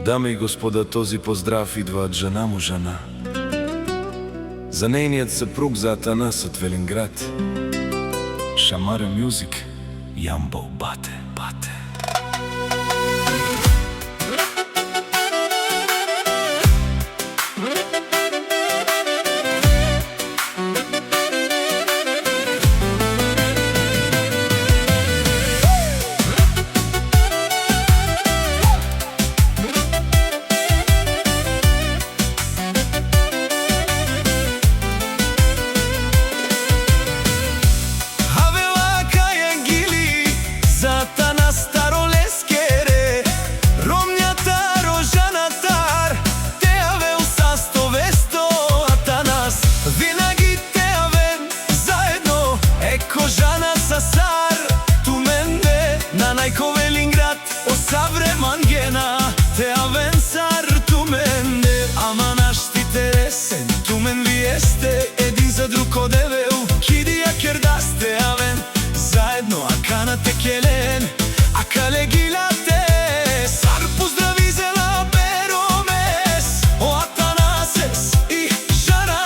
Дами и господа, този поздрав идва од жена му Жана. За нейниот съпруг, за Атанас од Велинград. Шамара Мюзик, Ямбол Бате. Savreman gena te avensar tu mende ama našti teresen tu men vijeste един за друг одевел кидия кердасте авен заедно акана те келен акале гилате сар поздрави зела беромес о Атанасес и Жана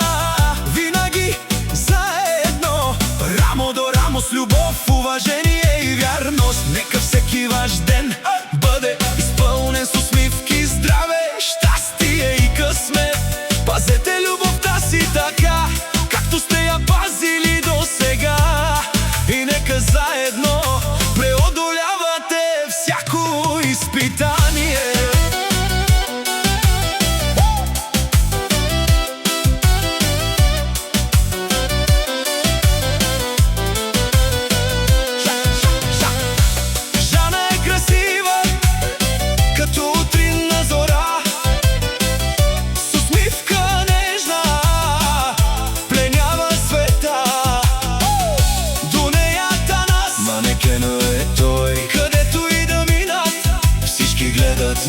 винаги заедно рамо до рамо с любов, уважение и вярност. Нека всеки ваш ден бъде изпълнен с усмивки, здраве, щастие и късмет. Пазете любовта си така, както сте я пазили до сега. И нека заедно преодолявате всяко изпитание.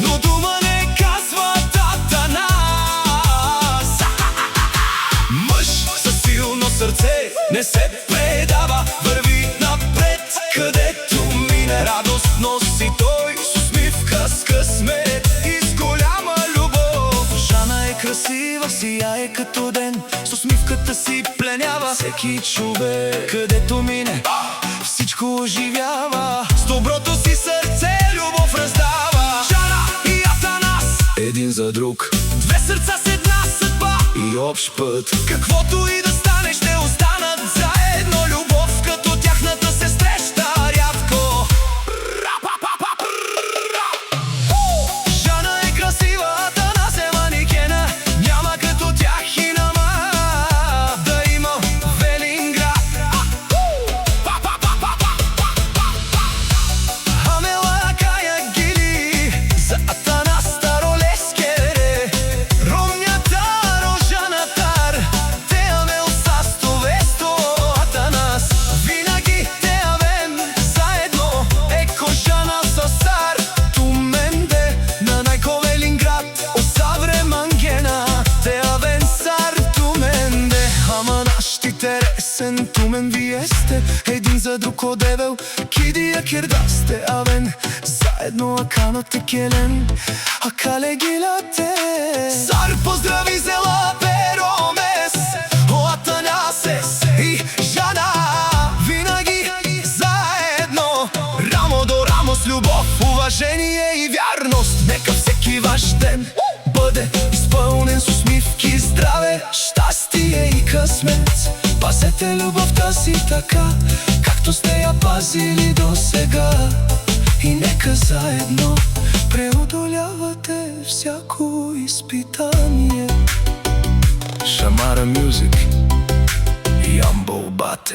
Но дума не казват Атанас. Мъж със силно сърце не се предава, върви напред, където мине. Радост носи той с усмивка, с късмет и с голяма любов. Жана е красива, сияе като ден, с усмивката си пленява всеки човек. Където мине, всичко оживява, с доброто си сърце любов раздава. Един за друг, две сърца с една съдба и общ път. Каквото и да стане, ще останат заедно. Любов като тяхната се среща рядко. Жана е красива, Атанас е манекена. Няма като тях и нама да има Велинград. Амела Кая Гили за Атанас tu men vijeste един за друг одевел кидия кердасте авен заедно аканате келен акале гилате сар поздрави зела беромес о Атанасес и Жана винаги заедно рамо до рамо с любов, уважение и вярност. Нека всеки ваш ден бъде изпълнен с усмивки, здраве, щастие и късмет. Пазете любовта си така, както сте я пазили до сега. И нека заедно преодолявате всяко изпитание. Шамара Мюзик, Ямбол Бате.